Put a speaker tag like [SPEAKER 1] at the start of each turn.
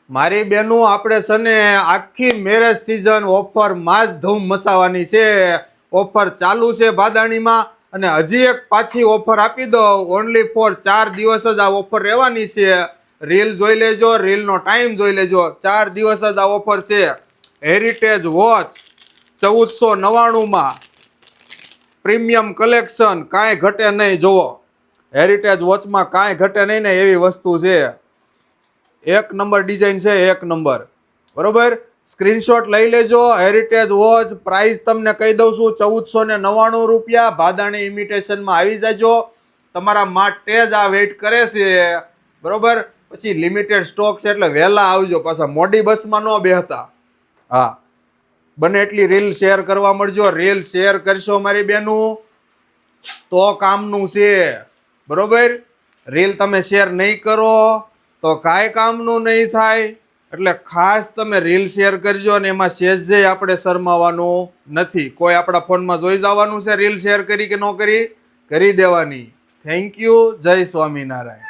[SPEAKER 1] મારી બેનું આપણે છે ને આખી મેરેજ સિઝન ઓફરમાં જ ધૂમ મચાવવાની છે. ઓફર ચાલુ છે ભાદાણીમાં, અને હજી એક પાછી ઓફર આપી દો. ઓનલી ફોર 4 દિવસ જ આ ઓફર રહેવાની છે. રીલ જોઈ લેજો, રીલનો ટાઈમ જોઈ લેજો. 4 દિવસ જ આ ઓફર છે. હેરિટેજ વોચ 1499માં પ્રીમિયમ કલેક્શન, કાંઈ ઘટે નહીં. જુઓ, હેરિટેજ વોચમાં કાંઈ ઘટે નહીં ને એવી વસ્તુ છે. એક નંબર ડિઝાઇન છે, એક નંબર. બરોબર, સ્ક્રીનશોટ લઈ લેજો. હેરિટેજ વોચ પ્રાઇસ તમને કહી દઉં છું, 1499 રૂપિયા. ભાદાણી ઇમિટેશનમાં આવી જાજો. તમારા માટે જ આ વેઇટ કરે છે. બરોબર, પછી લિમિટેડ સ્ટોક છે એટલે વહેલા આવજો. પાછા મોડી બસમાં ન બેહતા. હા, બને એટલી રીલ શેર કરવા મળજો. રીલ શેર કરશો મારી બેનું તો કામનું છે. બરોબર, રીલ તમે શેર નહીં કરો તો કાંઈ કામનું નહીં થાય. એટલે ખાસ તમે રીલ શેર કરજો. અને એમાં સેજે આપણે શરમાવાનું નથી. કોઈ આપણા ફોનમાં જોઈ જવાનું છે રીલ શેર કરી કે ન કરી દેવાની. Thank you. જય સ્વામિનારાયણ.